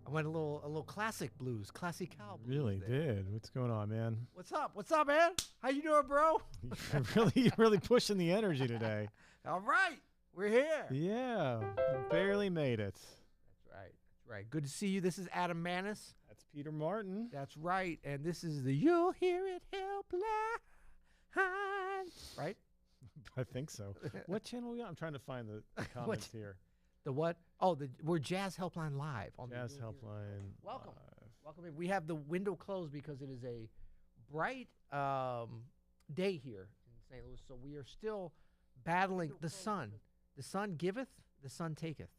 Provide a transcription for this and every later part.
I went a little classic blues, classical blues. Really there. did. What's going on, man? What's up? What's up, man? How you doing, bro? You're really pushing the energy today. All right, we're here. Yeah, you barely made it. That's right. That's right. Good to see you. This is Adam Maness. That's Peter Martin. That's right. And this is the You'll Hear It Helpline. Right? I think so. What channel are we on? I'm trying to find the comments here. The what? Oh, we're Jazz Helpline Live. On Jazz the Helpline. Welcome. Live. Welcome in. We have the window closed because it is a bright day here in St. Louis. So we are still battling the sun. The sun giveth, the sun taketh.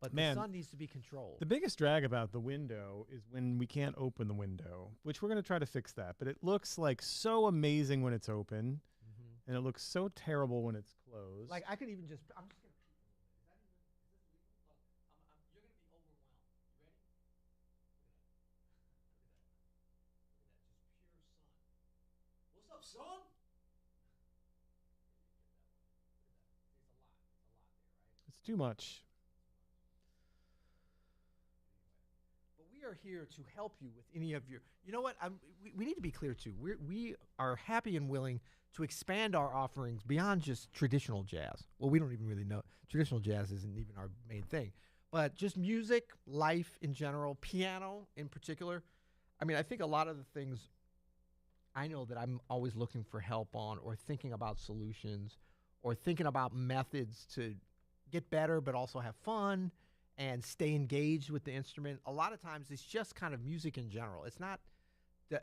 But the sun needs to be controlled. The biggest drag about the window is when we can't open the window, which we're going to try to fix that. But it looks like so amazing when it's open, and it looks so terrible when it's closed. Like I could even just, I'm just going to peek a little bit. Is that even, is this legal? Look, you're going to be overwhelmed. You ready? Look at that. Look at that. Look at that. Just pure sun. What's up, son? It's a lot. It's a lot there, right? It's too much. But we are here to help you with any of your. You know what? We need to be clear too. We are happy and willing to expand our offerings beyond just traditional jazz. Well, we don't even really know. Traditional jazz isn't even our main thing, but just music, life in general, piano in particular. I mean, I think a lot of the things I know that I'm always looking for help on, or thinking about solutions, or thinking about methods to get better, but also have fun and stay engaged with the instrument. A lot of times it's just kind of music in general. It's not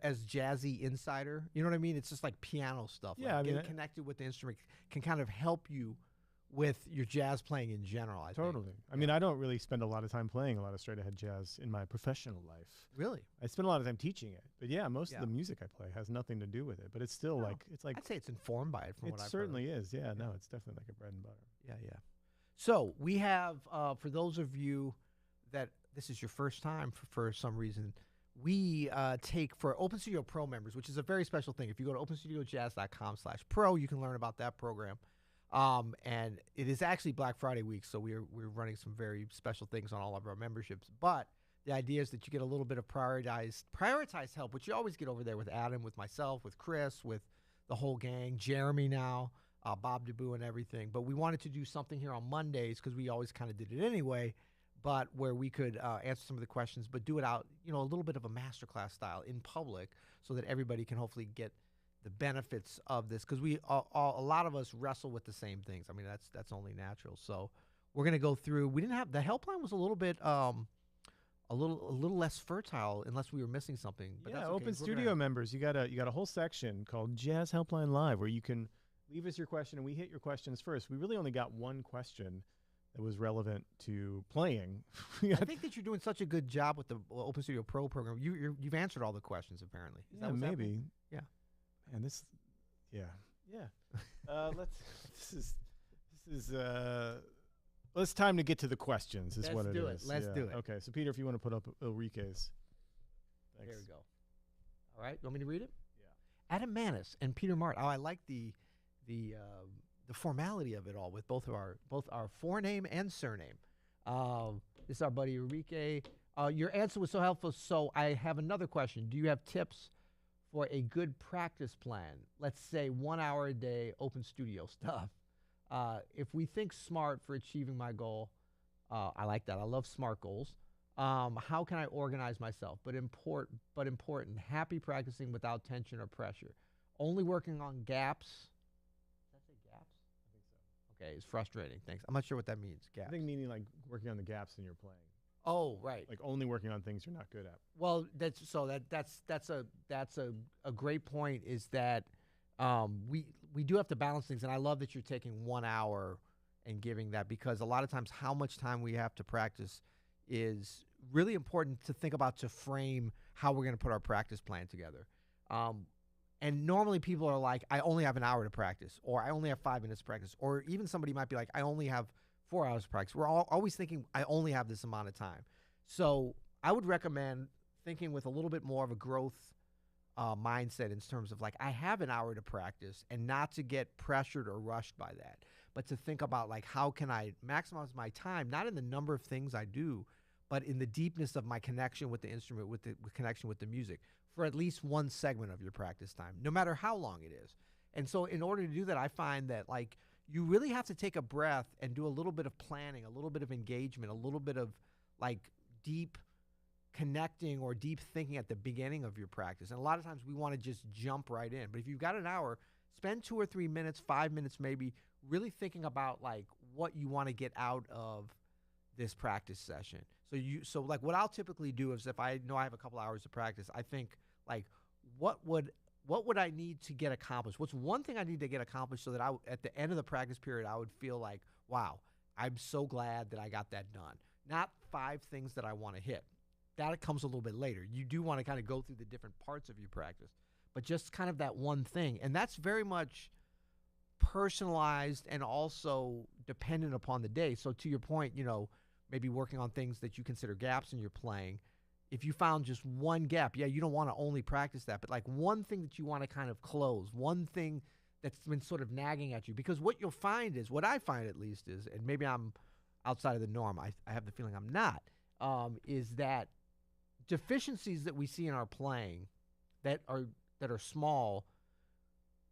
as jazzy insider. You know what I mean? It's just like piano stuff. Yeah, like I mean, getting connected with the instrument can kind of help you with your jazz playing in general, I think. I mean, I don't really spend a lot of time playing a lot of straight ahead jazz in my professional life. Really? I spend a lot of time teaching it. But yeah, most of the music I play has nothing to do with it. But it's still it's like I'd say it's informed by it from what I've heard. It certainly is. Yeah, no, it's definitely like a bread and butter. Yeah, yeah. So we have, for those of you that this is your first time for some reason, we take for Open Studio Pro members, which is a very special thing. If you go to openstudiojazz.com/pro, you can learn about that program. And it is actually Black Friday week, so we're running some very special things on all of our memberships. But the idea is that you get a little bit of prioritized help, which you always get over there with Adam, with myself, with Chris, with the whole gang, Jeremy now, Bob DeBoo and everything. But we wanted to do something here on Mondays because we always kind of did it anyway, but where we could answer some of the questions, but do it out, a little bit of a masterclass style in public so that everybody can hopefully get the benefits of this, because a lot of us wrestle with the same things. I mean, that's only natural. So we're going to go through. We didn't have the helpline was a little bit a little less fertile unless we were missing something. But yeah, that's okay. Open Studio members, you got a whole section called Jazz Helpline Live where you can leave us your question and we hit your questions first. We really only got one question that was relevant to playing. I think that you're doing such a good job with the Open Studio Pro program. You've answered all the questions apparently. Is that what's maybe. Happening? Yeah. And yeah. It's time to get to the questions. Is what it is. Let's do it. Okay, so Peter, if you want to put up Ulrike's. Thanks. There we go. All right, you want me to read it? Yeah. Adam Maness and Peter Martin. Oh, I like the formality of it all with both our forename and surname. This is our buddy Ulrike. Your answer was so helpful. So I have another question. Do you have tips for a good practice plan? Let's say 1 hour a day, open studio stuff. If we think SMART for achieving my goal, I like that. I love SMART goals. How can I organize myself? But important. Happy practicing without tension or pressure. Only working on gaps. Does that say gaps? I think so. Okay, it's frustrating. Thanks. I'm not sure what that means. Gaps. I think meaning like working on the gaps in your playing. Oh, right. Like only working on things you're not good at. Well, that's a great point. Is that we do have to balance things, and I love that you're taking 1 hour and giving that, because a lot of times how much time we have to practice is really important to think about, to frame how we're going to put our practice plan together. And normally people are like, I only have an hour to practice, or I only have 5 minutes to practice, or even somebody might be like, I only have 4 hours to practice. We're always thinking, I only have this amount of time. So I would recommend thinking with a little bit more of a growth mindset in terms of like, I have an hour to practice, and not to get pressured or rushed by that, but to think about like, how can I maximize my time, not in the number of things I do, but in the deepness of my connection with the instrument, with connection with the music, for at least one segment of your practice time, no matter how long it is. And so, in order to do that, I find that like you really have to take a breath and do a little bit of planning, a little bit of engagement, a little bit of like deep connecting or deep thinking at the beginning of your practice. And a lot of times we want to just jump right in. But if you've got an hour, spend 2 or 3 minutes, 5 minutes maybe, really thinking about like what you want to get out of this practice session. So like what I'll typically do is if I know I have a couple hours of practice, I think like what would I need to get accomplished? What's one thing I need to get accomplished so that at the end of the practice period I would feel like, wow, I'm so glad that I got that done. Not 5 things that I want to hit. That comes a little bit later. You do want to kind of go through the different parts of your practice, but just kind of that one thing. And that's very much personalized and also dependent upon the day. So to your point, maybe working on things that you consider gaps in your playing. If you found just one gap, you don't want to only practice that, but like one thing that you want to kind of close, one thing that's been sort of nagging at you. Because what you'll find is, what I find at least is, and maybe I'm outside of the norm, I have the feeling I'm not, is that deficiencies that we see in our playing that are small,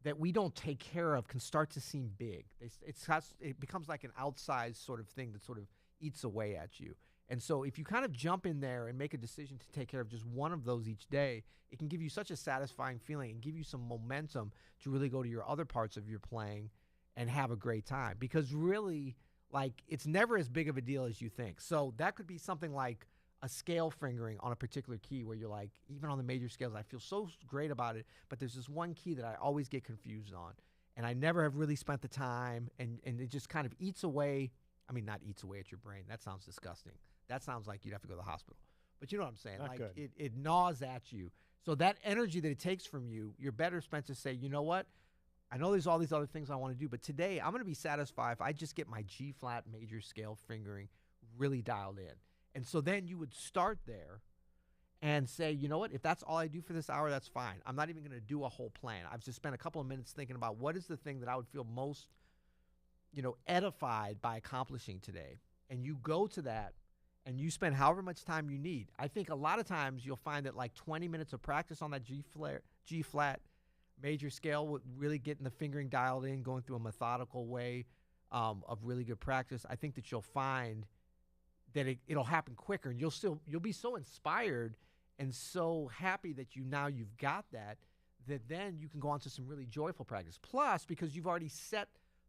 that we don't take care of, can start to seem big. It becomes like an outsized sort of thing that sort of eats away at you. And so if you kind of jump in there and make a decision to take care of just one of those each day, it can give you such a satisfying feeling and give you some momentum to really go to your other parts of your playing and have a great time. Because really, like, it's never as big of a deal as you think. So that could be something like a scale fingering on a particular key where you're like, even on the major scales, I feel so great about it, but there's this one key that I always get confused on, and I never have really spent the time, and it just kind of eats away. I mean, not eats away at your brain. That sounds disgusting. That sounds like you'd have to go to the hospital. But you know what I'm saying? Not like good. it gnaws at you. So that energy that it takes from you, you're better spent to say, you know what? I know there's all these other things I want to do, but today I'm going to be satisfied if I just get my G flat major scale fingering really dialed in. And so then you would start there and say, you know what? If that's all I do for this hour, that's fine. I'm not even going to do a whole plan. I've just spent a couple of minutes thinking about what is the thing that I would feel most, edified by accomplishing today. And you go to that and you spend however much time you need. I think a lot of times you'll find that like 20 minutes of practice on that G flat major scale with really getting the fingering dialed in, going through a methodical way of really good practice. I think that you'll find that it'll happen quicker, and you'll be so inspired and so happy that you've got that then you can go on to some really joyful practice. Plus, because you've already set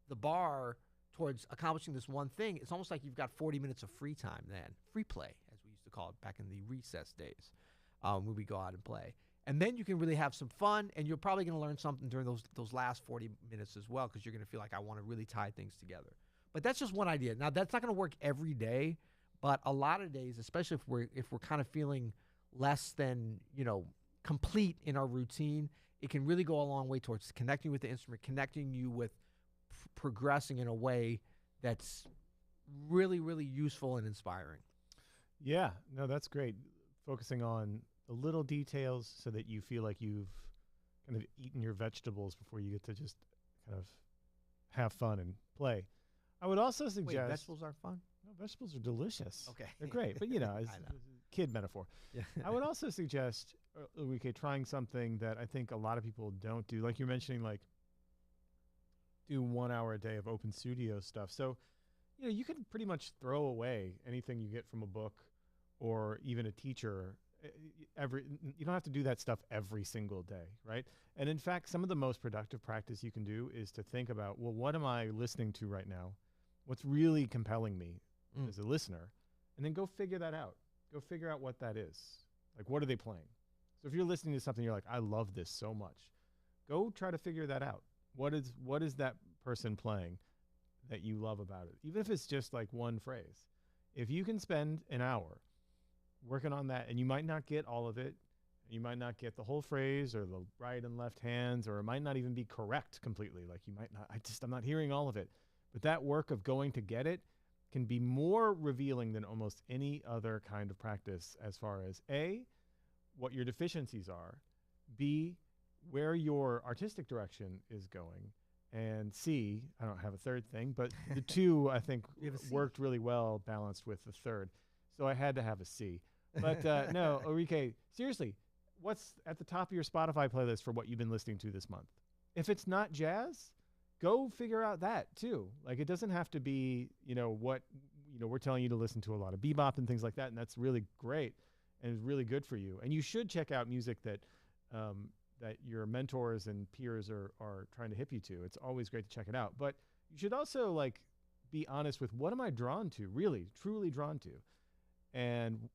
the bar towards accomplishing this one thing, it's almost like you've got 40 minutes of free time then. Free play, as we used to call it back in the recess days, when we go out and play. And then you can really have some fun, and you're probably going to learn something during those last 40 minutes as well, because you're going to feel like, I want to really tie things together. But that's just one idea. Now, that's not going to work every day, but a lot of days, especially if we're kind of feeling less than, complete in our routine, it can really go a long way towards connecting with the instrument, connecting you with progressing in a way that's really, really useful and inspiring. Yeah, no, that's great. Focusing on the little details so that you feel like you've kind of eaten your vegetables before you get to just kind of have fun and play. I would also suggest... Wait, vegetables are fun? No, vegetables are delicious. Okay. They're great, but as a kid metaphor. Yeah. I would also suggest, trying something that I think a lot of people don't do. Like you're mentioning, like, do 1 hour a day of open studio stuff. So, you can pretty much throw away anything you get from a book or even a teacher. You don't have to do that stuff every single day, right? And in fact, some of the most productive practice you can do is to think about, well, what am I listening to right now? What's really compelling me as a listener? And then go figure that out. Go figure out what that is. Like, what are they playing? So if you're listening to something, you're like, I love this so much. Go try to figure that out. What is that person playing that you love about it? Even if it's just like one phrase. If you can spend an hour working on that, and you might not get all of it, you might not get the whole phrase or the right and left hands, or it might not even be correct completely. Like you might not, I'm not hearing all of it. But that work of going to get it can be more revealing than almost any other kind of practice as far as A, what your deficiencies are, B, where your artistic direction is going, and C, I don't have a third thing, but the two I think worked really well balanced with the third. so I had to have a C. But no, Enrique, seriously, what's at the top of your Spotify playlist for what you've been listening to this month? If it's not jazz, go figure out that too. Like, it doesn't have to be, what, we're telling you to listen to a lot of bebop and things like that, and that's really great and is really good for you. And you should check out music that that your mentors and peers are trying to hip you to. It's always great to check it out. But you should also, like, be honest with, what am I drawn to, really, truly drawn to? And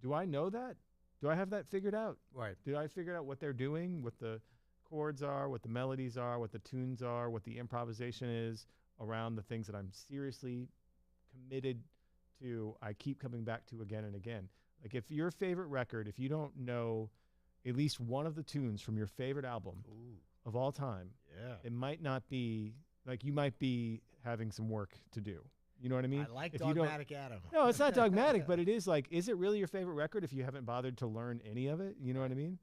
do I know that? Do I have that figured out? Right. Do I figure out what they're doing, what the chords are, what the melodies are, what the tunes are, what the improvisation is around the things that I'm seriously committed to, I keep coming back to again and again. Like, if your favorite record, if you don't know at least one of the tunes from your favorite album of all time, it might not be, like, you might be having some work to do. You know what I mean? I like if dogmatic Adam. No, it's not dogmatic, but it is like, is it really your favorite record if you haven't bothered to learn any of it? You know what I mean?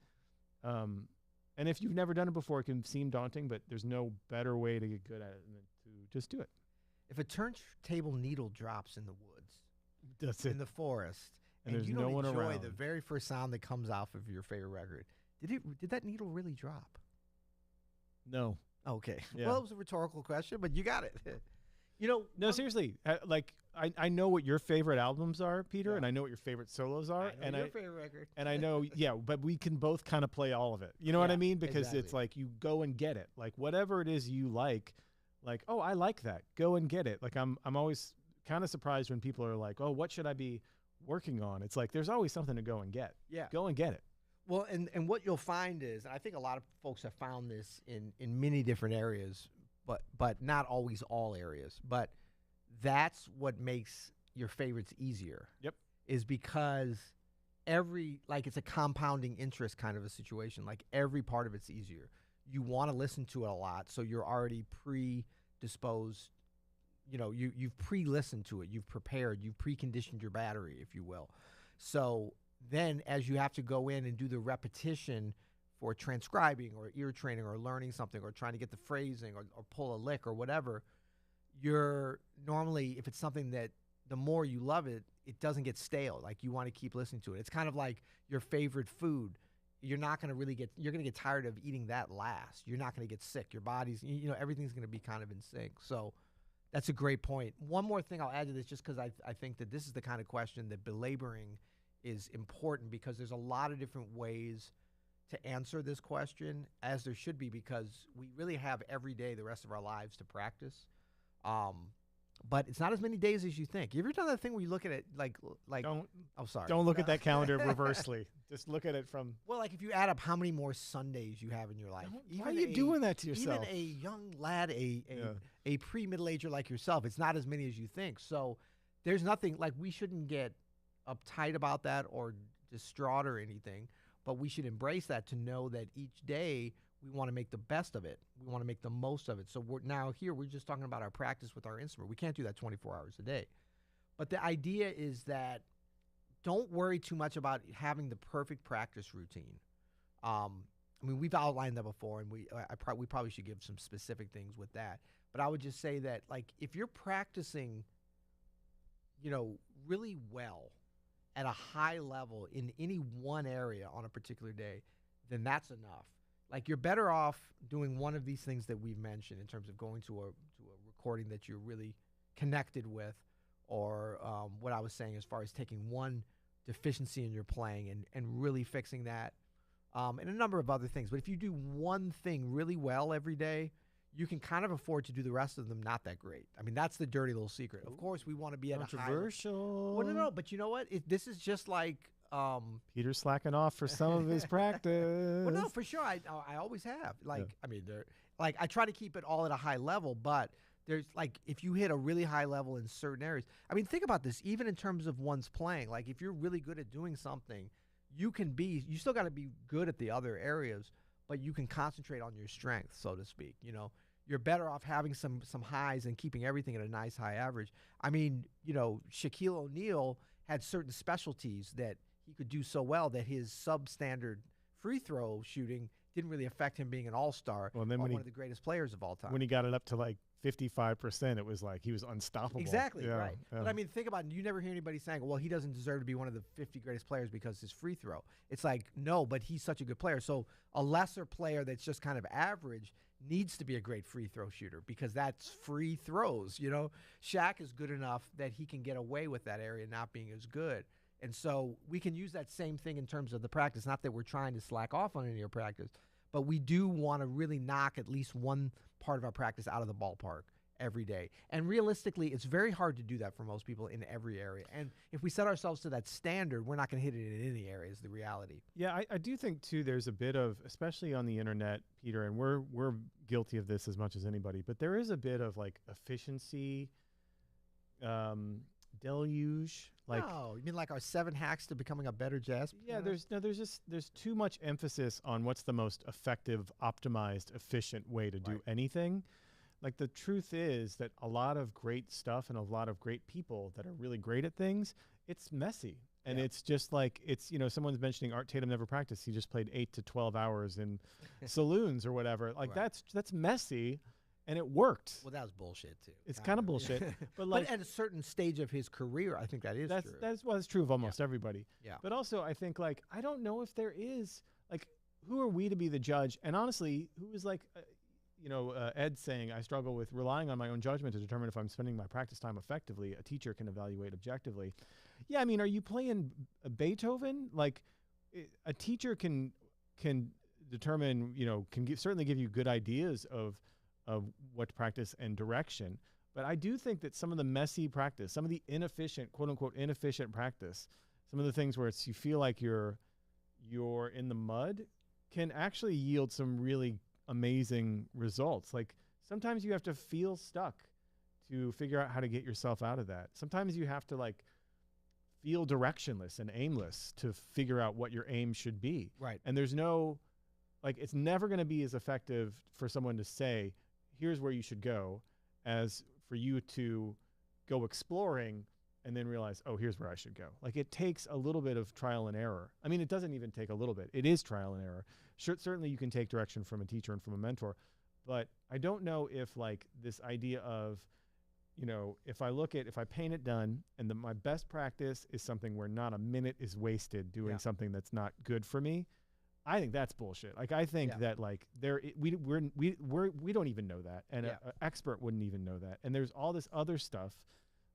And if you've never done it before, it can seem daunting, but there's no better way to get good at it than to just do it. If a turntable needle drops in the woods, That's it. in the forest, And and there's you no don't one enjoy around. the very first sound that comes off of your favorite record, did that needle really drop? No. Okay. Yeah. Well, it was a rhetorical question, but you got it. No, seriously. Like, I know what your favorite albums are, Peter, Yeah. and I know what your favorite solos are. I know your favorite record. And I know, but we can both kind of play all of it. You know what I mean? Because it's exactly. like, you go and get it. Like, whatever it is you like, oh, I like that. Go and get it. Like, I'm always kind of surprised when people are like, oh, what should I be working on? It's like, there's always something to go and get. Yeah. Go and get it. Well, and what you'll find is, and I think a lot of folks have found this in many different areas, but not always all areas, but that's what makes your favorites easier. Yep. Is because it's a compounding interest kind of a situation. Like, every part of it's easier. You want to listen to it a lot, so you're already predisposed. You've pre-listened to it. You've prepared. You've preconditioned your battery, if you will. So then, as you have to go in and do the repetition for transcribing or ear training or learning something or trying to get the phrasing or pull a lick or whatever, you're normally, if it's something that the more you love it, it doesn't get stale. Like, you want to keep listening to it. It's kind of like your favorite food. You're not going to you're going to get tired of eating that last. You're not going to get sick. Your body's, everything's going to be kind of in sync. So that's a great point. One more thing I'll add to this, just because I think that this is the kind of question that belaboring is important, because there's a lot of different ways to answer this question, as there should be, because we really have every day the rest of our lives to practice. But it's not as many days as you think. You ever done that thing where you look at it like Don't sorry. Don't look at that calendar reversely. Just look at it from. Well, like, if you add up how many more Sundays you have in your life. Why are you doing that to yourself? Even a young lad, a pre-middle-ager like yourself, it's not as many as you think. So there's nothing, like, we shouldn't get uptight about that or distraught or anything, but we should embrace that, to know that each day we want to make the best of it. We want to make the most of it. So we're just talking about our practice with our instrument. We can't do that 24 hours a day. But the idea is that don't worry too much about having the perfect practice routine. We've outlined that before, and we probably should give some specific things with that. But I would just say that, like, if you're practicing, really well at a high level in any one area on a particular day, then that's enough. Like, you're better off doing one of these things that we've mentioned, in terms of going to a recording that you're really connected with, or what I was saying as far as taking one deficiency in your playing and really fixing that, and a number of other things. But if you do one thing really well every day, you can kind of afford to do the rest of them not that great. I mean, that's the dirty little secret. Of course, we want to be at a high. Controversial. Well, no, but you know what? This is just like Peter's slacking off for some of his practice. Well, no, for sure. I always have. I try to keep it all at a high level, but there's, like, if you hit a really high level in certain areas, I mean, think about this, even in terms of one's playing. Like, if you're really good at doing something, you still got to be good at the other areas, but you can concentrate on your strength, so to speak. You're better off having some highs and keeping everything at a nice high average. I mean, Shaquille O'Neal had certain specialties that he could do so well that his substandard free throw shooting didn't really affect him being an all-star Well, and then or when one of the greatest players of all time. when he got it up to like 55%, it was like he was unstoppable. Exactly, Yeah, right. yeah. But I mean, think about it. You never hear anybody saying, well, he doesn't deserve to be one of the 50 greatest players because his free throw. It's like, no, but he's such a good player. So a lesser player that's just kind of average needs to be a great free throw shooter because that's free throws. You know, Shaq is good enough that he can get away with that area not being as good. And so we can use that same thing in terms of the practice. Not that we're trying to slack off on any of your practice, but we do want to really knock at least one part of our practice out of the ballpark every day. And realistically, it's very hard to do that for most people in every area. And if we set ourselves to that standard, we're not going to hit it in any area is the reality. Yeah, I do think too there's a bit of, especially on the internet, Peter, and we're guilty of this as much as anybody, but there is a bit of like efficiency deluge. Like, oh, you mean like our 7 hacks to becoming a better jazz yeah, pianist? there's too much emphasis on what's the most effective, optimized, efficient way to do anything. Like, the truth is that a lot of great stuff and a lot of great people that are really great at things, it's messy. And it's just like, it's, you know, someone's mentioning Art Tatum never practiced. He just played 8 to 12 hours in saloons or whatever. Like, that's messy, and it worked. Well, that was bullshit, too. It's kind of bullshit. But, like, but at a certain stage of his career, I think that is true. That's true of almost everybody. Yeah. But also, I think, like, I don't know if there is, like, who are we to be the judge? And honestly, who is like, Ed saying, I struggle with relying on my own judgment to determine if I'm spending my practice time effectively. A teacher can evaluate objectively. Yeah, I mean, are you playing Beethoven? Like, a teacher can determine, certainly give you good ideas of what to practice and direction. But I do think that some of the messy practice, some of the inefficient, quote unquote, inefficient practice, some of the things where you feel like you're in the mud, can actually yield some really amazing results. Like, sometimes you have to feel stuck to figure out how to get yourself out of that. Sometimes you have to, like, feel directionless and aimless to figure out what your aim should be. Right. And there's no, like, it's never going to be as effective for someone to say, here's where you should go, as for you to go exploring and then realize, oh, here's where I should go. Like, it takes a little bit of trial and error. I mean, it doesn't even take a little bit. It is trial and error. Certainly you can take direction from a teacher and from a mentor, but I don't know if, like, this idea of, if I paint it done and my best practice is something where not a minute is wasted doing something that's not good for me, I think that's bullshit. Like, I think that, like, we don't even know that, and an expert wouldn't even know that. And there's all this other stuff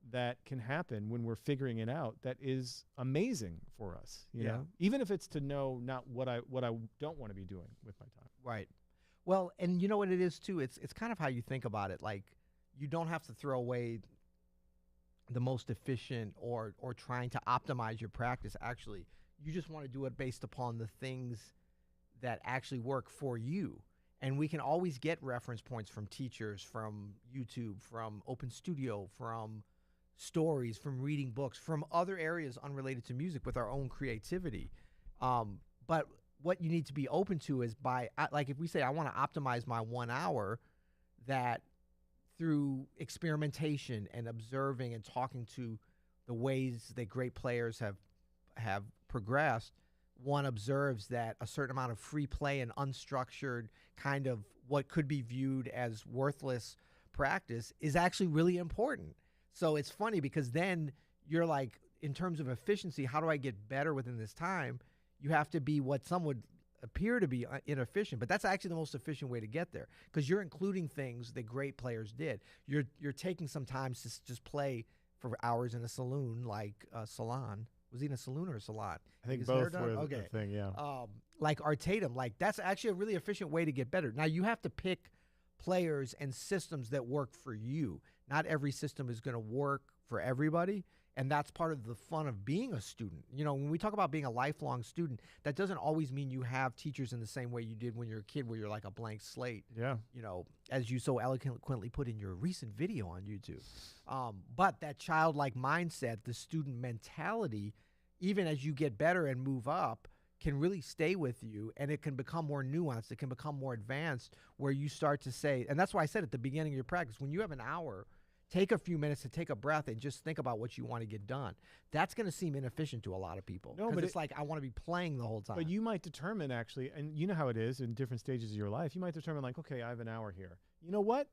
that can happen when we're figuring it out that is amazing for us, you know, even if it's to know not what I don't want to be doing with my time. Right. Well, and you know what it is too? It's kind of how you think about it. Like, you don't have to throw away the most efficient or trying to optimize your practice. Actually, you just want to do it based upon the things that actually work for you. And we can always get reference points from teachers, from YouTube, from Open Studio, from stories, from reading books, from other areas unrelated to music with our own creativity. But what you need to be open to is like, if we say, I want to optimize my 1 hour, that through experimentation and observing and talking to the ways that great players have progressed, one observes that a certain amount of free play and unstructured kind of what could be viewed as worthless practice is actually really important. So it's funny because then you're like, in terms of efficiency, how do I get better within this time? You have to be what some would appear to be inefficient, but that's actually the most efficient way to get there, because you're including things that great players did. You're taking some time to just play for hours in a saloon, like a salon. Was he in a saloon or a salon? I think both were the thing, yeah. Like Art Tatum, like, that's actually a really efficient way to get better. Now, you have to pick players and systems that work for you. Not every system is going to work for everybody, and that's part of the fun of being a student. You know, when we talk about being a lifelong student, that doesn't always mean you have teachers in the same way you did when you're a kid, where you're like a blank slate. Yeah. You know, as you so eloquently put in your recent video on YouTube. But that childlike mindset, the student mentality, even as you get better and move up, can really stay with you, and it can become more nuanced. It can become more advanced, where you start to say, and that's why I said at the beginning of your practice, when you have an hour take a few minutes to take a breath and just think about what you want to get done. That's going to seem inefficient to a lot of people. No, because but it's like, I want to be playing the whole time. But you might determine actually, and you know how it is in different stages of your life, you might determine like, okay, I have an hour here. You know what?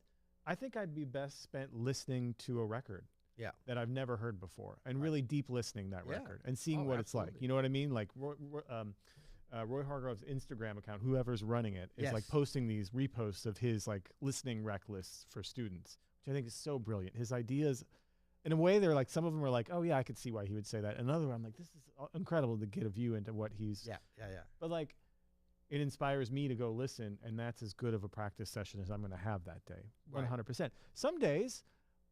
I think I'd be best spent listening to a record that I've never heard before and really deep listening that record and seeing what it's like. You know what I mean? Like Roy Hargrove's Instagram account, whoever's running it, is like posting these reposts of his like listening rec lists for students, which I think is so brilliant. His ideas, in a way, they're like, some of them are like, oh yeah, I could see why he would say that. Another one, I'm like, this is incredible to get a view into what he's. But like, it inspires me to go listen, and that's as good of a practice session as I'm going to have that day. 100%. Some days,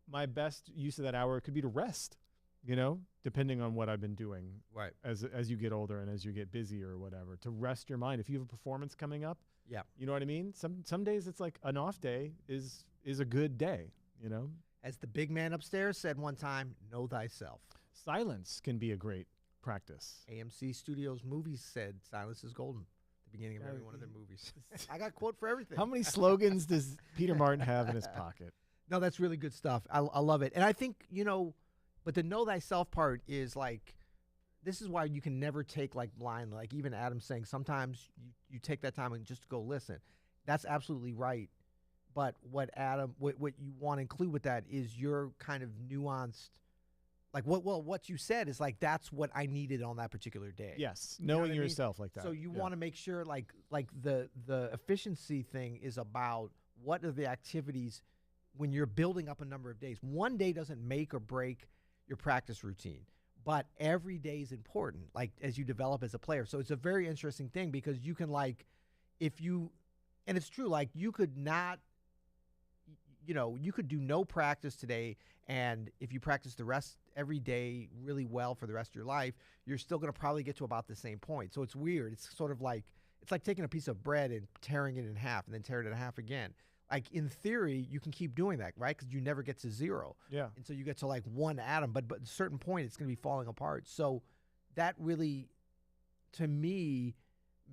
my best use of that hour could be to rest. You know, depending on what I've been doing. Right. As you get older and as you get busier or whatever, to rest your mind. If you have a performance coming up. Yeah. You know what I mean? Some days it's like an off day is a good day. You know. As the big man upstairs said one time, know thyself. Silence can be a great practice. AMC Studios Movies said silence is golden at the beginning of every one of their movies. I got a quote for everything. How many slogans does Peter Martin have in his pocket? No, that's really good stuff. I love it. And I think, you know, but the know thyself part is like, this is why you can never take like blind, like even Adam's saying, sometimes you take that time and just go listen. That's absolutely right. But what you want to include with that is your kind of nuanced, like what you said is like, that's what I needed on that particular day. Yes. Knowing yourself like that. So you want to make sure like the efficiency thing is about what are the activities when you're building up a number of days. One day doesn't make or break your practice routine, but every day is important, like as you develop as a player. So it's a very interesting thing because you can like, and it's true, like you could not, you know, you could do no practice today, and if you practice the rest every day really well for the rest of your life, you're still going to probably get to about the same point. So it's weird. It's sort of like, it's like taking a piece of bread and tearing it in half and then tearing it in half again. Like in theory, you can keep doing that, right? Because you never get to zero. Yeah. And so you get to like one atom, but at a certain point, it's going to be falling apart. So that really, to me,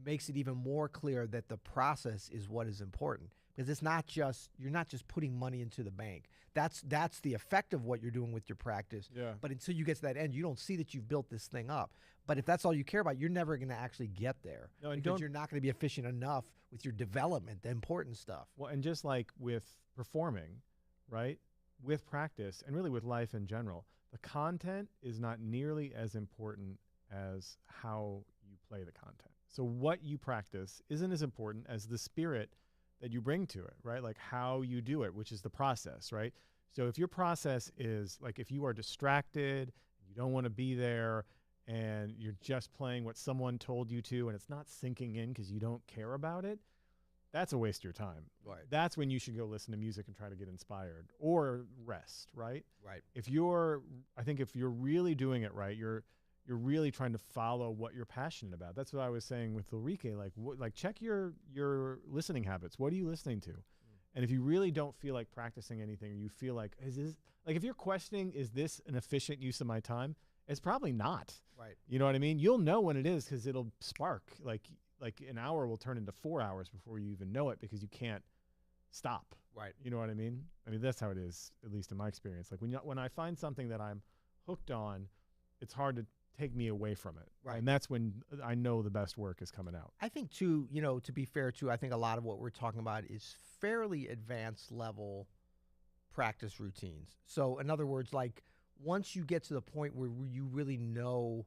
makes it even more clear that the process is what is important. Because it's not just, you're not just putting money into the bank. That's the effect of what you're doing with your practice. Yeah. But until you get to that end, you don't see that you've built this thing up. But if that's all you care about, you're never going to actually get there. No, and because you're not going to be efficient enough with your development, the important stuff. Well, and just like with performing, right? With practice and really with life in general, the content is not nearly as important as how you play the content. So what you practice isn't as important as the spirit that you bring to it, right? Like how you do it, which is the process, right? So if your process is like, if you are distracted, you don't want to be there, and you're just playing what someone told you to, and it's not sinking in because you don't care about it, that's a waste of your time. Right. That's when you should go listen to music and try to get inspired or rest, right? Right. I think if you're really doing it right, you're really trying to follow what you're passionate about. That's what I was saying with Ulrike. Like check your listening habits. What are you listening to? And if you really don't feel like practicing anything, or you feel like, if you're questioning, is this an efficient use of my time? It's probably not. Right. You know what I mean? You'll know when it is because it'll spark. Like an hour will turn into 4 hours before you even know it because you can't stop. Right. You know what I mean? I mean, that's how it is, at least in my experience. Like when I find something that I'm hooked on, it's hard to take me away from it. Right. And that's when I know the best work is coming out. I think too, you know, to be fair too, I think a lot of what we're talking about is fairly advanced level practice routines. So in other words, like once you get to the point where you really know,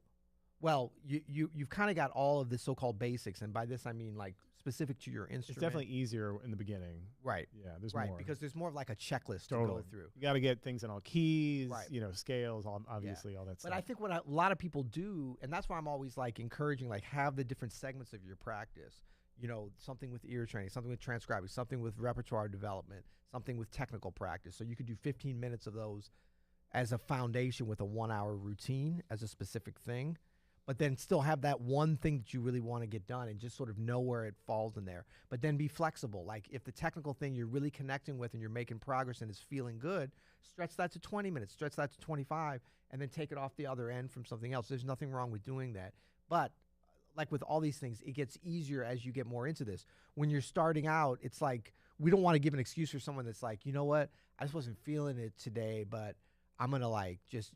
well, you've kind of got all of the so-called basics. And by this, I mean like specific to your instrument. It's definitely easier in the beginning. Right. Yeah, there's right, more. because there's more of like a checklist to go through. You got to get things in all keys, Right. you know, scales, obviously, all that stuff. But I think what a lot of people do, and that's why I'm always like encouraging, like have the different segments of your practice. You know, something with ear training, something with transcribing, something with repertoire development, something with technical practice. So you could do 15 minutes of those as a foundation with a 1 hour routine as a specific thing, but then still have that one thing that you really want to get done and just sort of know where it falls in there. But then be flexible. Like if the technical thing you're really connecting with and you're making progress and is feeling good, stretch that to 20 minutes, stretch that to 25, and then take it off the other end from something else. There's nothing wrong with doing that. But like with all these things, it gets easier as you get more into this. When you're starting out, it's like, we don't want to give an excuse for someone that's like, you know what, I just wasn't feeling it today, but I'm gonna like just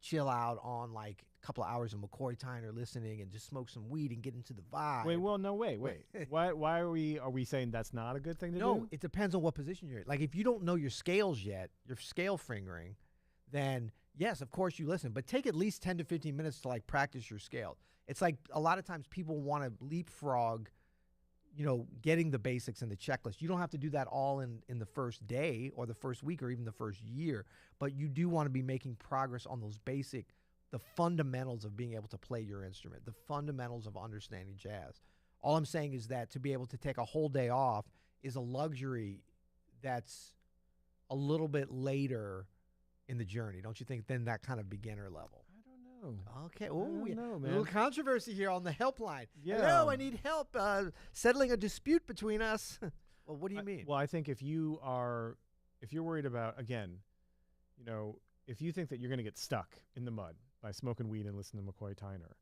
chill out on like a couple of hours of McCoy Tyner listening and just smoke some weed and get into the vibe. Wait, well, no, wait. Why are we saying that's not a good thing to do? No, it depends on what position you're in. Like if you don't know your scales yet, your scale fingering, then yes, of course you listen, but take at least 10 to 15 minutes to like practice your scale. It's like a lot of times people want to leapfrog, getting the basics in the checklist. You don't have to do that all in the first day or the first week or even the first year, but you do want to be making progress on those the fundamentals of being able to play your instrument, the fundamentals of understanding jazz. All I'm saying is that to be able to take a whole day off is a luxury that's a little bit later in the journey, don't you think, than that kind of beginner level? I don't know. Okay. I Oh, don't know, a man. little controversy here on the helpline. Yeah. Hello, I need help settling a dispute between us. Well, what do you mean? Well, I think if you're worried about, again, if you think that you're going to get stuck in the mud by smoking weed and listening to McCoy Tyner,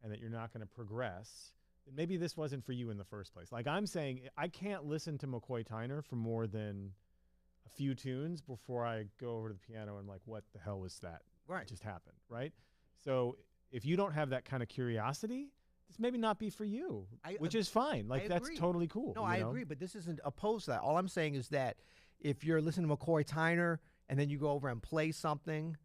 and that you're not going to progress, then maybe this wasn't for you in the first place. Like I'm saying, I can't listen to McCoy Tyner for more than a few tunes before I go over to the piano and like, what the hell was that? Right. Just happened, right? So if you don't have that kind of curiosity, this maybe not be for you, which is fine. Like that's totally cool. No, I agree, but this isn't opposed to that. All I'm saying is that if you're listening to McCoy Tyner and then you go over and play something,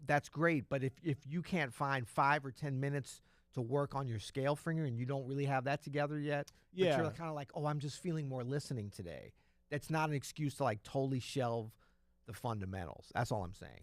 that's great. But if you can't find 5 or 10 minutes to work on your scale finger and you don't really have that together yet, but you're kind of like, oh, I'm just feeling more listening today. That's not an excuse to like totally shelve the fundamentals. That's all I'm saying.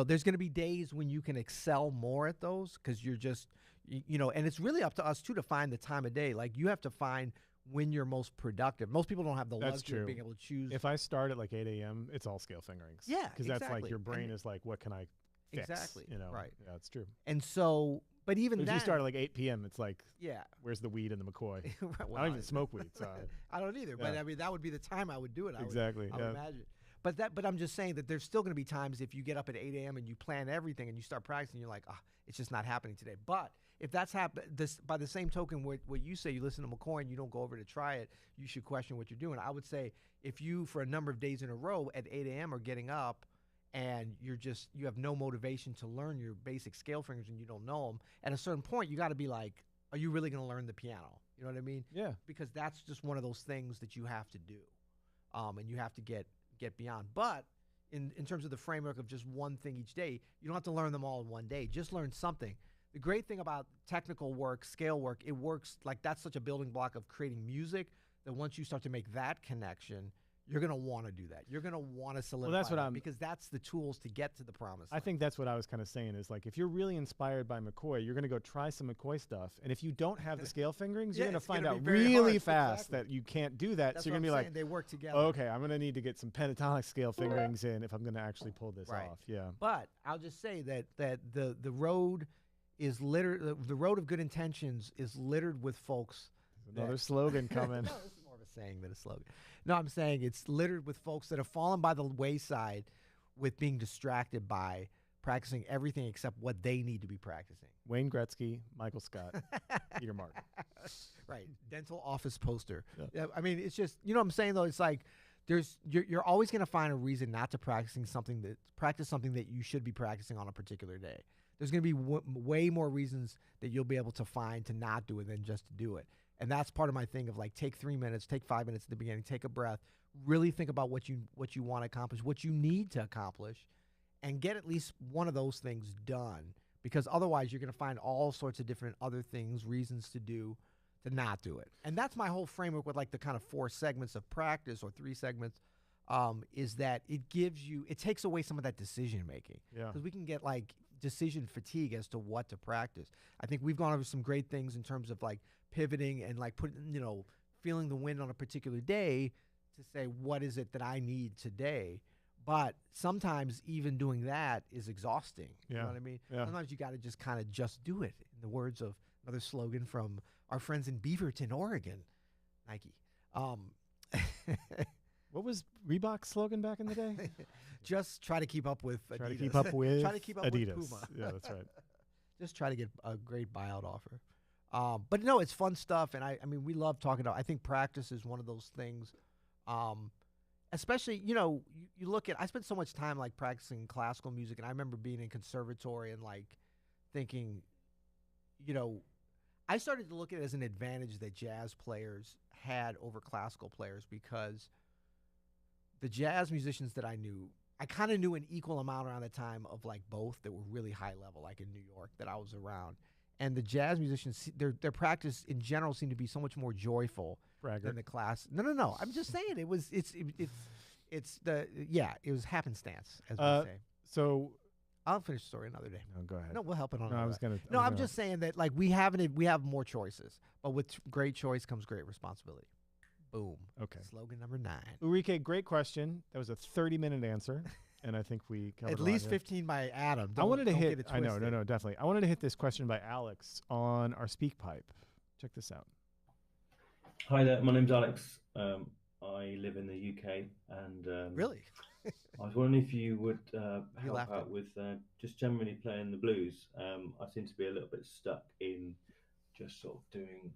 There's going to be days when you can excel more at those because you're just, and it's really up to us too to find the time of day. Like you have to find when you're most productive. Most people don't have the luxury of being able to choose. If I start at like 8 a.m., it's all scale fingerings. Yeah, because that's like your brain is like, what can I fix? Exactly. Right. Yeah, it's true. And so, but even if then, you start at like 8 p.m., it's like, yeah, where's the weed and the McCoy? Well, I don't even smoke weed. So I don't either. But I mean, that would be the time I would do it. I would imagine. But I'm just saying that there's still going to be times if you get up at 8 a.m. and you plan everything and you start practicing, you're like, it's just not happening today. But if that's by the same token, what you say, you listen to McCoy and you don't go over to try it, you should question what you're doing. I would say if you, for a number of days in a row at 8 a.m. are getting up and you have no motivation to learn your basic scale fingers and you don't know them, at a certain point, you got to be like, are you really going to learn the piano? You know what I mean? Yeah. Because that's just one of those things that you have to do. And you have to get beyond. But in terms of the framework of just one thing each day, you don't have to learn them all in one day. Just learn something. The great thing about technical work, scale work, it works like that's such a building block of creating music that once you start to make that connection, you're going to want to do that. You're going to want to solidify that's what because that's the tools to get to the promise. I think that's what I was kind of saying is like if you're really inspired by McCoy, you're going to go try some McCoy stuff. And if you don't have the scale fingerings, you're going to find out really fast that you can't do that. That's so you're going to be like, they work together. Okay, I'm going to need to get some pentatonic scale fingerings in if I'm going to actually pull this off. Yeah. But I'll just say that the road is littered. The road of good intentions is littered with folks. Another slogan coming. No, this is more of a saying than a slogan. No, I'm saying it's littered with folks that have fallen by the wayside with being distracted by practicing everything except what they need to be practicing. Wayne Gretzky, Michael Scott, Peter Mark. Right. Dental office poster. Yeah. I mean, it's just, you know what I'm saying, though? It's like you're always going to find a reason not to practice something that you should be practicing on a particular day. There's going to be way more reasons that you'll be able to find to not do it than just to do it. And that's part of my thing of like take 3 minutes, take 5 minutes at the beginning, take a breath, really think about what you want to accomplish, what you need to accomplish, and get at least one of those things done. Because otherwise you're going to find all sorts of different other things, reasons to not do it. And that's my whole framework with like the kind of 4 segments of practice or 3 segments, is that it takes away some of that decision making. Yeah. Because we can get like decision fatigue as to what to practice. I think we've gone over some great things in terms of like pivoting and like feeling the wind on a particular day to say, what is it that I need today? But sometimes even doing that is exhausting. You know what I mean? Yeah. Sometimes you got to just kind of just do it. In the words of another slogan from our friends in Beaverton, Oregon, Nike. What was Reebok's slogan back in the day? Just try to keep up with Adidas. Try to keep up with Adidas. With Puma. Yeah, that's right. Just try to get a great buyout offer. But no, it's fun stuff. And I mean, we love talking about, I think practice is one of those things. especially, you look at, I spent so much time like practicing classical music, and I remember being in conservatory and like thinking, you know, I started to look at it as an advantage that jazz players had over classical players, because the jazz musicians that I knew, I kind of knew an equal amount around the time of like both that were really high level, like in New York that I was around. And the jazz musicians, their practice in general seemed to be so much more joyful than the class. No. I'm just saying it was it was happenstance, as we say. So I'll finish the story another day. no, go ahead. No, we'll help it on. No, I was gonna. No, I'm just saying that like we have more choices, but with great choice comes great responsibility. Boom. Okay. Slogan number 9. Ulrike, great question. That was a 30-minute answer, and I think we covered at least 15 by Adam. I wanted to hit. I know, no, definitely. I wanted to hit this question by Alex on our speak pipe. Check this out. Hi there, my name's Alex. I live in the UK, and really, I was wondering if you would help out with just generally playing the blues. I seem to be a little bit stuck in just sort of doing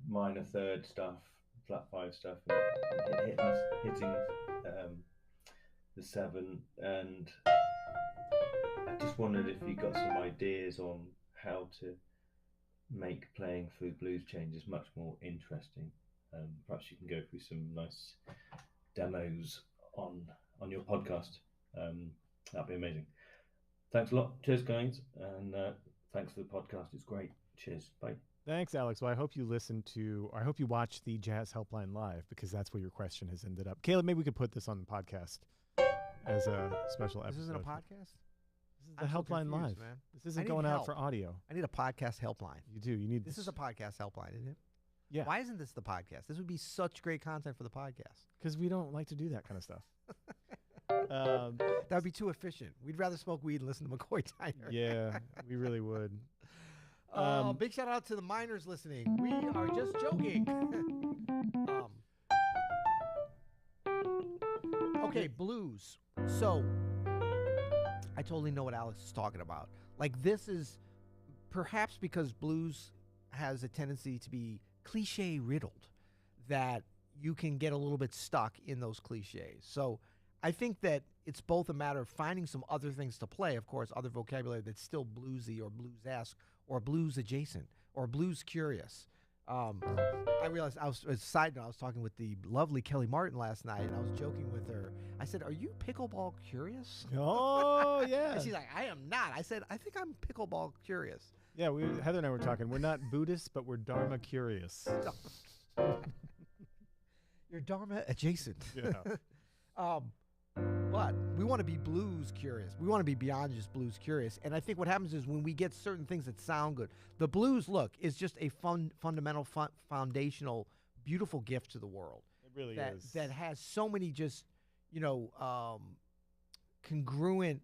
minor third stuff, flat 5 stuff, and hitting the 7. And I just wondered if you got some ideas on how to make playing through blues changes much more interesting. Perhaps you can go through some nice demos on your podcast. That'd be amazing. Thanks a lot. Cheers, guys, and thanks for the podcast. It's great. Cheers. Bye. Thanks, Alex. Well, I hope you I hope you watch the Jazz Helpline live, because that's where your question has ended up. Caleb, maybe we could put this on the podcast as a special episode. This isn't a podcast? This is the Helpline live. Man. This isn't going out for audio. I need a podcast helpline. You do. You need this. Is a podcast helpline, isn't it? Yeah. Why isn't this the podcast? This would be such great content for the podcast. Because we don't like to do that kind of stuff. That would be too efficient. We'd rather smoke weed and listen to McCoy Tyner. Yeah, we really would. Big shout out to the miners listening. We are just joking. Okay, blues. So, I totally know what Alex is talking about. Like, this is perhaps because blues has a tendency to be cliche riddled, that you can get a little bit stuck in those cliches. So I think that it's both a matter of finding some other things to play, of course, other vocabulary that's still bluesy or blues-esque or blues adjacent or blues curious. I realized as a side note, I was talking with the lovely Kelly Martin last night, and I was joking with her. I said, "Are you pickleball curious?" Oh, yeah. And she's like, "I am not." I said, "I think I'm pickleball curious." Yeah, Heather and I were talking. We're not Buddhists, but we're Dharma curious. You're Dharma adjacent. Yeah. But we want to be blues curious. We want to be beyond just blues curious. And I think what happens is when we get certain things that sound good, the blues, look, is just a fundamental, foundational, beautiful gift to the world. It really is. That has so many just, congruent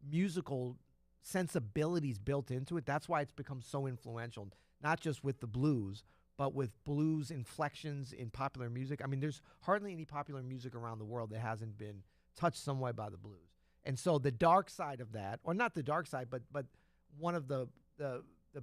musical sensibilities built into it. That's why it's become so influential, not just with the blues, but with blues inflections in popular music. I mean, there's hardly any popular music around the world that hasn't been touched some way by the blues. And so the dark side of that, or not the dark side, but one of the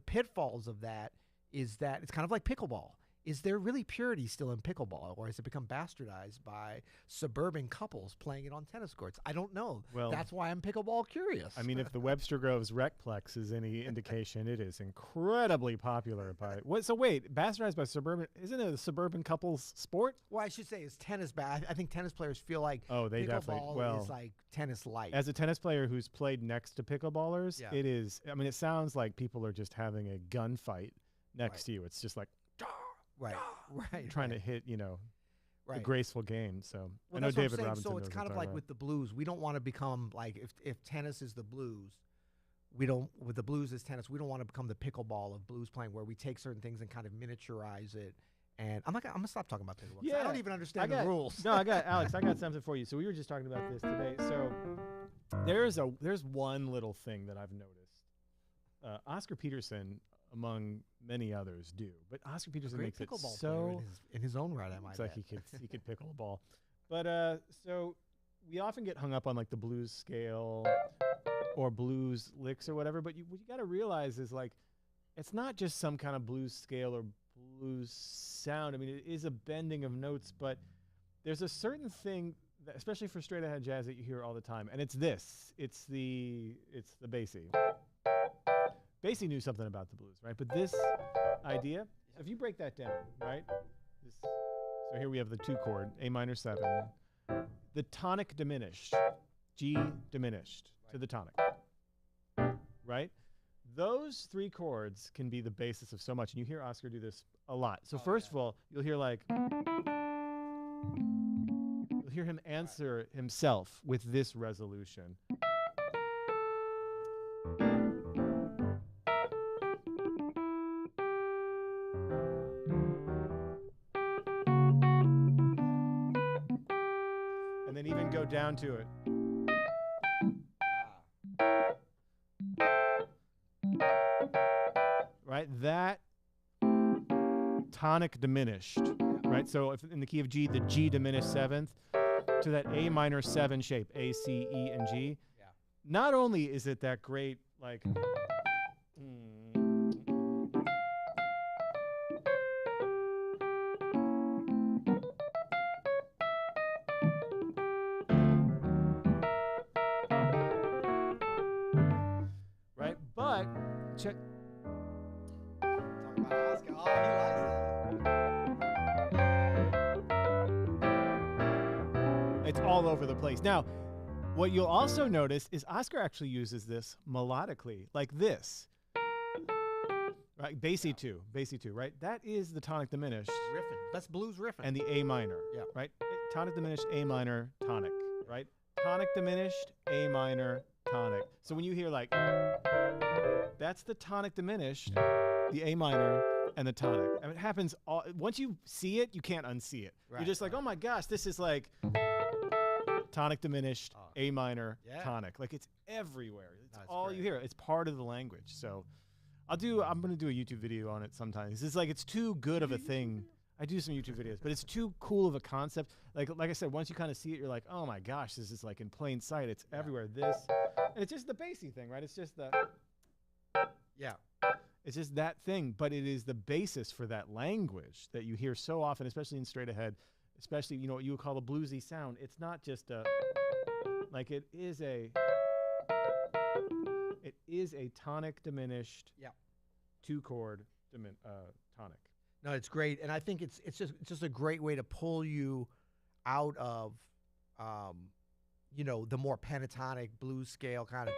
pitfalls of that is that it's kind of like pickleball. Is there really purity still in pickleball, or has it become bastardized by suburban couples playing it on tennis courts? I don't know. Well, that's why I'm pickleball curious. I mean, if the Webster Groves Recplex is any indication, it is incredibly popular by what? So wait, bastardized by suburban? Isn't it a suburban couples sport? Well, I should say is tennis bad. I think tennis players feel like they definitely is like tennis light. As a tennis player who's played next to pickleballers, it is. I mean, it sounds like people are just having a gunfight next to you. It's just like. Right. Trying to hit, a graceful game. So I know that's David what I'm saying. Robinson. So it's kind of like with the blues. We don't want to become like if tennis is the blues, we don't. With the blues is tennis. We don't want to become the pickleball of blues playing, where we take certain things and kind of miniaturize it. And I'm gonna stop talking about pickleball. Yeah, I don't even understand the rules. No, Alex. I got something for you. So we were just talking about this today. So there's one little thing that I've noticed. Oscar Peterson, among many others, do, but Oscar Peterson makes it so in his own right. It's like he could pickle a ball, but so we often get hung up on like the blues scale or blues licks or whatever. But what you got to realize is like it's not just some kind of blues scale or blues sound. I mean, it is a bending of notes, but there's a certain thing, that, especially for straight ahead jazz, that you hear all the time, and it's this. It's the bassy. Bassy knew something about the blues, right? But this idea, so if you break that down, right? So here we have the 2 chord, A minor 7, the tonic diminished, G diminished to the tonic, right? Those 3 chords can be the basis of so much, and you hear Oscar do this a lot. So first of all, you'll hear you'll hear him answer himself with this resolution. And then even go down to it. Right? That tonic diminished, right? So if in the key of G, the G diminished 7th to that A minor 7 shape, A, C, E, and G. Yeah. Not only is it that great, like, right? But check. Talk about Oscar. Oh, he likes that. It's all over the place. Now, what you'll also notice is Oscar actually uses this melodically, like this. Right? Bassy 2, right? That is the tonic diminished. Riffing. That's blues riffing. And the A minor, Yeah. right? Tonic diminished, A minor, tonic, right? Tonic diminished, A minor, tonic. So when you hear like, that's the tonic diminished, the A minor, and the tonic. I mean, it happens all, once you see it, you can't unsee it. Right, You're just like, oh my gosh, this is like tonic diminished, A minor, tonic. Like it's everywhere. It's all great. you hear. It's part of the language. So I'm going to do a YouTube video on it sometime. It's like, it's too good of a thing. I do some YouTube videos, but it's too cool of a concept. Like I said, once you kind of see it, you're like, oh my gosh, this is like in plain sight. It's everywhere. This, and it's just the bassy thing, right? It's just the, it's just that thing, but it is the basis for that language that you hear so often, especially in straight ahead, especially, you know, what you would call a bluesy sound. It's not just a, like it is a tonic diminished, 2 chord tonic. No, it's great, and I think it's just a great way to pull you out of, you know, the more pentatonic blues scale kind of,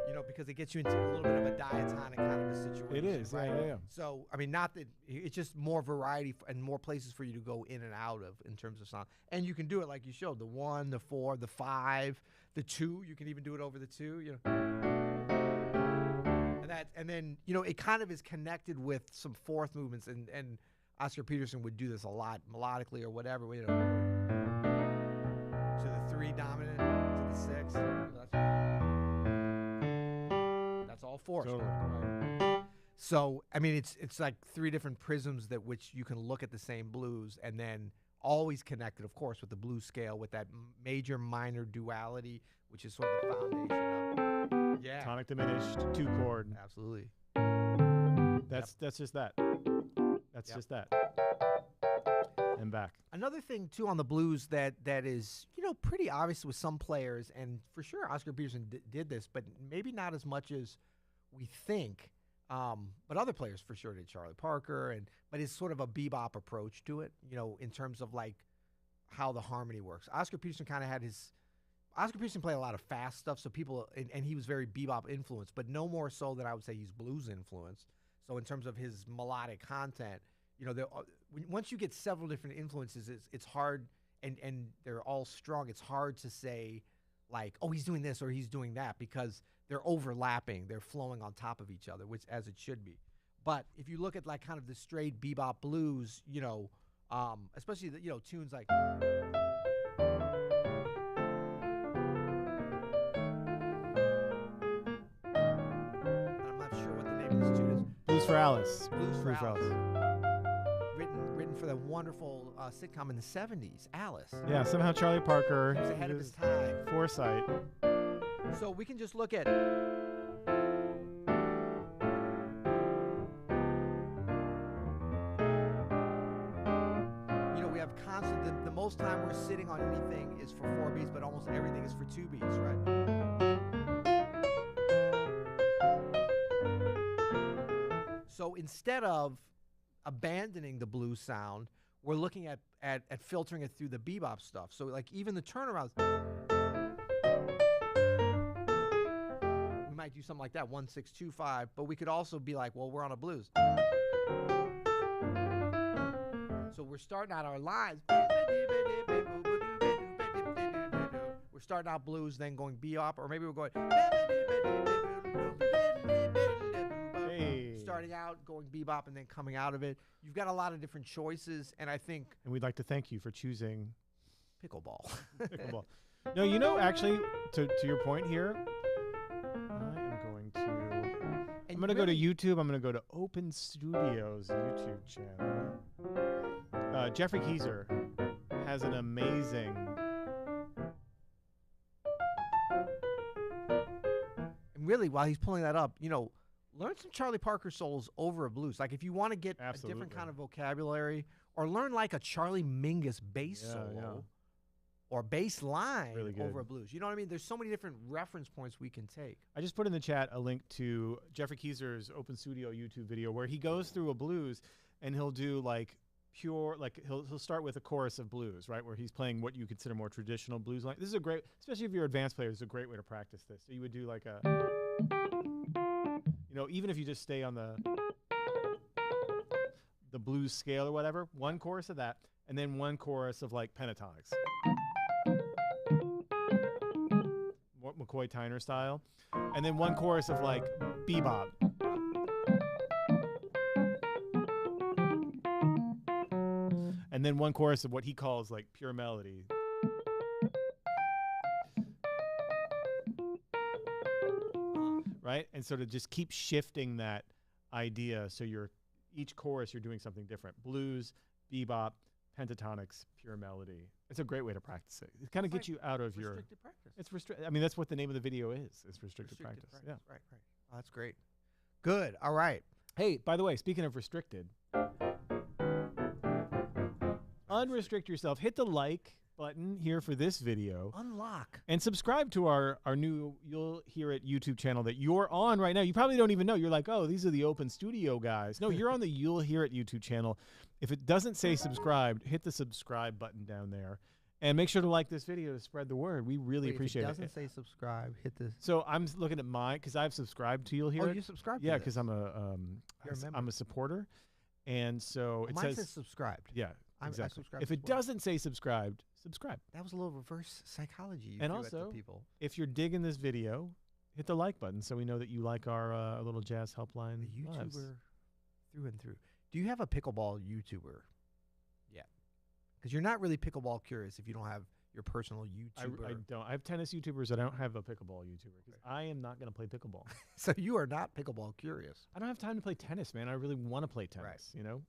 you know, because it gets you into a little bit of a diatonic kind of a situation. It is, right? yeah. So, I mean, not that it's just more variety and more places for you to go in and out of in terms of sound, and you can do it like you showed, the 1, the 4, the 5, the 2. You can even do it over the 2. You know. And then, you know, it kind of is connected with some fourth movements, and Oscar Peterson would do this a lot melodically or whatever, you know, to the 3 dominant, to the 6. That's all fourth. Totally. Right? So, I mean, it's like 3 different prisms that which you can look at the same blues, and then always connected, of course, with the blues scale, with that major minor duality, which is sort of the foundation of. Yeah. Tonic diminished, 2 chord. Absolutely. That's just that. That's just that. And back. Another thing too on the blues that is, you know, pretty obvious with some players, and for sure Oscar Peterson did this, but maybe not as much as we think. But other players for sure did, Charlie Parker, but it's sort of a bebop approach to it, you know, in terms of like how the harmony works. Oscar Peterson kind of had Oscar Peterson played a lot of fast stuff, so people, and he was very bebop influenced, but no more so than I would say he's blues influenced. So in terms of his melodic content, you know, once you get several different influences, it's hard, and they're all strong. It's hard to say, like, oh, he's doing this or he's doing that, because they're overlapping, they're flowing on top of each other, which as it should be. But if you look at like kind of the straight bebop blues, you know, especially the, you know, tunes like. Blues for Alice. Blues for Alice. Written for the wonderful sitcom in the 70s, Alice. Yeah, somehow Charlie Parker. He was ahead of his time. Foresight. So we can just look at. You know, we have constant. The most time we're sitting on anything is for 4 beats, but almost everything is for 2 beats, right? So instead of abandoning the blues sound, we're looking at filtering it through the bebop stuff. So like even the turnarounds, we might do something like that, 1 6 2 5, but we could also be like, well, we're on a blues. So we're starting out our lines. We're starting out blues, then going bebop, or maybe we're going. Starting out, going bebop, and then coming out of it. You've got a lot of different choices, and I think. And we'd like to thank you for choosing pickleball. Pickleball. No, you know, actually, to your point here, I'm going to go to YouTube. I'm going to go to Open Studios YouTube channel. Jeffrey Keyser has an amazing. And really, while he's pulling that up, you know, learn some Charlie Parker solos over a blues. Like if you want to get a different kind of vocabulary, or learn like a Charlie Mingus bass solo or bass line over a blues. You know what I mean? There's so many different reference points we can take. I just put in the chat a link to Jeffrey Keyser's Open Studio YouTube video where he goes through a blues and he'll do like pure, like he'll start with a chorus of blues, right? Where he's playing what you consider more traditional blues line. This is a great, especially if you're advanced players, it's a great way to practice this. So you would do like a, you know, even if you just stay on the blues scale or whatever, one chorus of that, and then one chorus of like pentatonics. McCoy Tyner style, and then one chorus of like bebop. And then one chorus of what he calls like pure melody. Right? And so to just keep shifting that idea, so each chorus you're doing something different. Blues, bebop, pentatonics, pure melody. It's a great way to practice it. It kind of gets you out of your restricted practice. It's restricted. I mean, that's what the name of the video is. It's restricted practice. Yeah. Right. Oh, that's great. Good. All right. Hey, by the way, speaking of restricted, unrestrict yourself. Hit the like button here for this video. Unlock. And subscribe to our new You'll Hear It YouTube channel that you're on right now. You probably don't even know. You're like, oh, these are the Open Studio guys. No, you're on the You'll Hear It YouTube channel. If it doesn't say subscribed, hit the subscribe button down there. And make sure to like this video to spread the word. We really appreciate it. If it doesn't say subscribe, hit this. So I'm looking at mine because I've subscribed to You'll Hear It. Oh, you subscribed? Yeah, because I'm a supporter, and so mine says subscribed. Yeah, exactly. If it doesn't say subscribed, subscribe. That was a little reverse psychology. You and threw also, at the people. If you're digging this video, hit the like button so we know that you like our little jazz helpline. A YouTuber lives. through and through. Do you have a pickleball YouTuber? Yeah, because you're not really pickleball curious if you don't have your personal YouTuber. I don't. I have tennis YouTubers. I don't have a pickleball YouTuber because I am not going to play pickleball. So you are not pickleball curious. I don't have time to play tennis, man. I really want to play tennis, you know?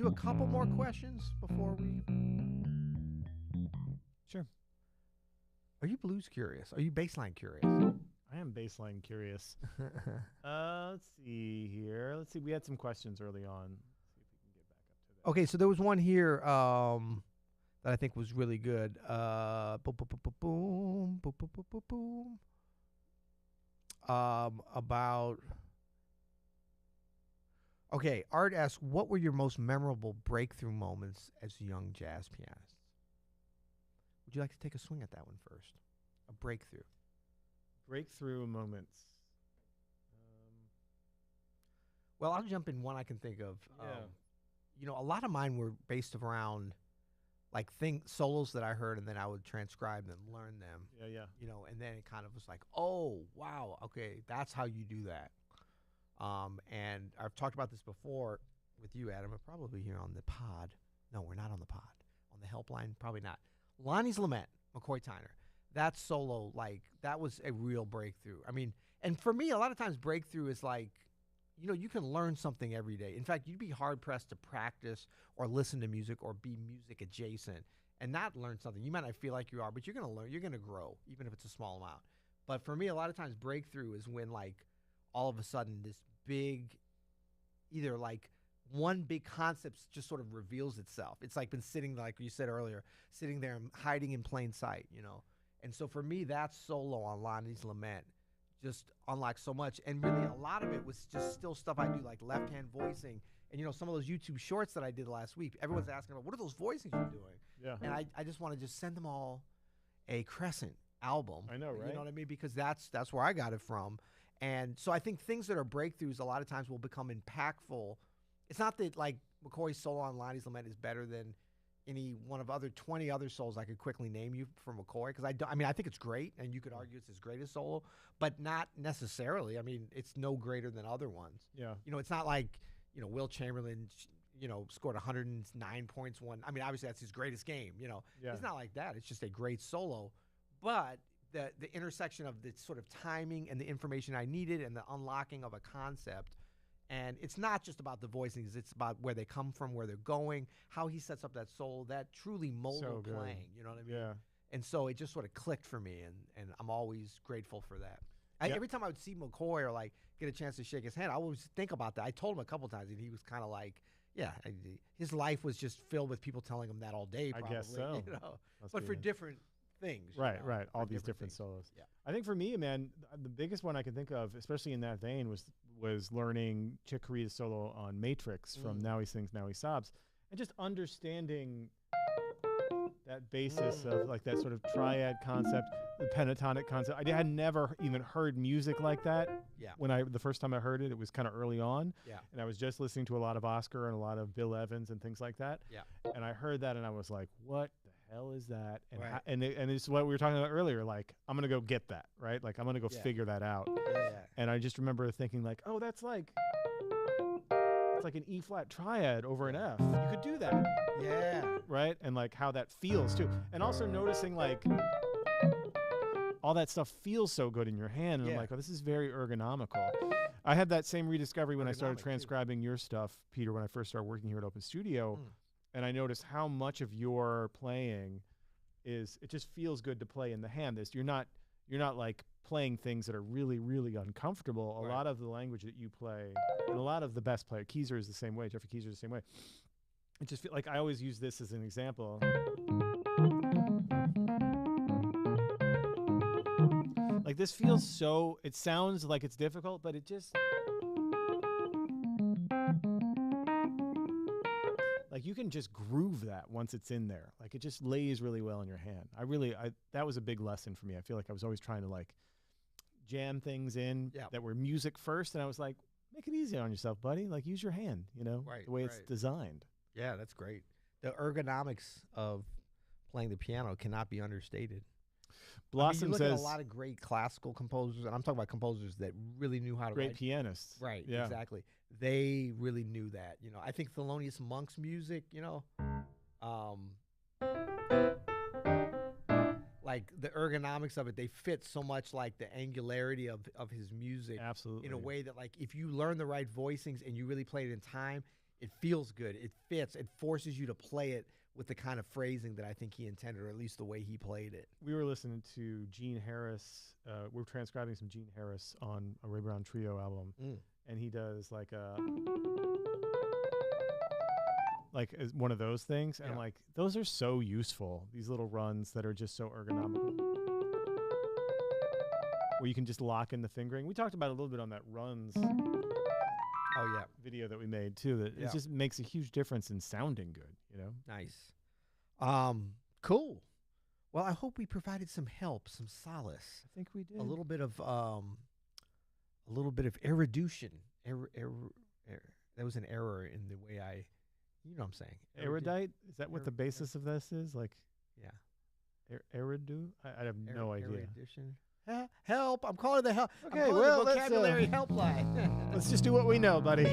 A couple more questions before we. Sure. Are you blues curious? Are you bassline curious? I am bassline curious. Let's see here. Let's see. We had some questions early on. Let's see if we can get back up to that. Okay, so there was one here that I think was really good. About. Okay, Art asks, what were your most memorable breakthrough moments as young jazz pianists? Would you like to take a swing at that one first? A breakthrough. Breakthrough moments. Well, I'll jump in one I can think of. Yeah. A lot of mine were based around like solos that I heard, and then I would transcribe them, learn them. Yeah. And then it kind of was like, oh wow, okay, that's how you do that. And I've talked about this before with you, Adam, and probably here on the pod. No, we're not on the pod. On the helpline, probably not. Lonnie's Lament, McCoy Tyner. That solo, like, that was a real breakthrough. I mean, and for me, a lot of times breakthrough is like, you can learn something every day. In fact, you'd be hard-pressed to practice or listen to music or be music adjacent and not learn something. You might not feel like you are, but you're going to learn. You're going to grow, even if it's a small amount. But for me, a lot of times breakthrough is when, like, all of a sudden this big, either like one big concept just sort of reveals itself. It's like been sitting, like you said earlier, sitting there and hiding in plain sight, And so for me, that solo on Lonnie's Lament just unlocked so much. And really a lot of it was just still stuff I do, like left-hand voicing. And, some of those YouTube shorts that I did last week, everyone's asking about, what are those voicings you're doing? Yeah. And I just want to just send them all a Crescent album. I know, right? You know what I mean? Because that's where I got it from. And so I think things that are breakthroughs a lot of times will become impactful. It's not that, like, McCoy's solo on Lonnie's Lament is better than any one of 20 other solos I could quickly name you from McCoy, because I think it's great, and you could argue it's his greatest solo, but not necessarily. I mean, it's no greater than other ones. Yeah. It's not like, Will Chamberlain, scored 109 points I mean, obviously that's his greatest game, Yeah. It's not like that. It's just a great solo. But the intersection of the sort of timing and the information I needed and the unlocking of a concept. And it's not just about the voicings. It's about where they come from, where they're going, how he sets up that solo, that truly modal playing. You know what I mean? Yeah. And so it just sort of clicked for me, and I'm always grateful for that. Every time I would see McCoy or, like, get a chance to shake his hand, I always think about that. I told him a couple times, and he was kind of like, his life was just filled with people telling him that all day, probably. I guess so. But for different things. Right. All these different solos. Yeah. I think for me, man, the biggest one I can think of, especially in that vein, was learning Chick Corea's solo on Matrix from Now He Sings, Now He Sobs, and just understanding that basis of, like, that sort of triad concept, the pentatonic concept. I had never even heard music like that. Yeah. When the first time I heard it, it was kind of early on. Yeah. And I was just listening to a lot of Oscar and a lot of Bill Evans and things like that. Yeah. And I heard that, and I was like, what the hell is that? And Right. and it's what we were talking about earlier. Like, I'm gonna go get that, right? Like, I'm gonna go figure that out. Yeah. And I just remember thinking, like, oh, it's like an E flat triad over an F. You could do that. Yeah. Right? And, like, how that feels too. And also noticing, like, all that stuff feels so good in your hand. And I'm like, oh, this is very ergonomical. I had that same rediscovery when I started transcribing your stuff, Peter, when I first started working here at Open Studio. And I noticed how much of your playing it just feels good to play in the hand. You're not like playing things that are really, really uncomfortable. A lot of the language that you play, and a lot of the best players, Keezer is the same way, Jeffrey Keezer is the same way. It just feels like, I always use this as an example. Like, this feels so, it sounds like it's difficult, but it just, like, you can just groove that once it's in there. Like, it just lays really well in your hand. That was a big lesson for me. I feel like I was always trying to, like, jam things in that were music first. And I was like, make it easy on yourself, buddy. Like, use your hand, the way it's designed. Yeah, that's great. The ergonomics of playing the piano cannot be understated. Blossom you look says at a lot of great classical composers, and I'm talking about composers that really knew how to great write. Pianists. Right, yeah. Exactly. They really knew that. I think Thelonious Monk's music, like the ergonomics of it, they fit so much, like the angularity of his music. Absolutely. In a way that, like, if you learn the right voicings and you really play it in time, it feels good. It fits. It forces you to play it with the kind of phrasing that I think he intended, or at least the way he played it. We were listening to Gene Harris. We're transcribing some Gene Harris on a Ray Brown Trio album. And he does like one of those things. And like, those are so useful. These little runs that are just so ergonomical, where you can just lock in the fingering. We talked about it a little bit on that runs video that we made too, that it just makes a huge difference in sounding good, Nice. Cool. Well, I hope we provided some help, some solace. I think we did. A little bit of erudition, There was an error in the way I, you know what I'm saying. Erudite? Is that what the basis of this is? Like, Yeah. Eridu? I have no idea. Erudition. Help! I'm calling the help. Okay, I'm calling well, the vocabulary helpline. Let's just do what we know, buddy.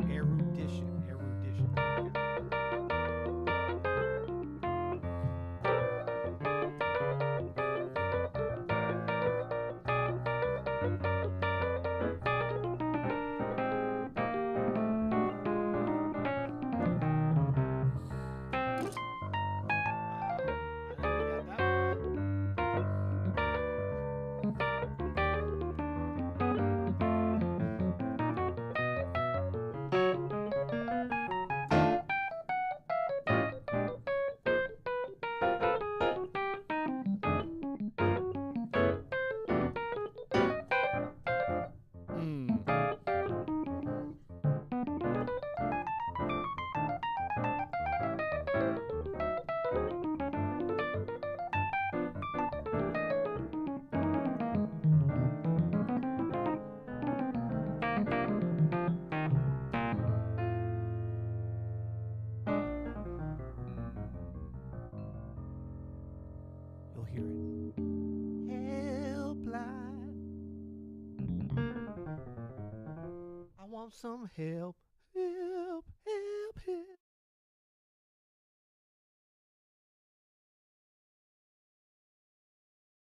Erudition. You'll hear it. Helpline. I want some help. Helpline.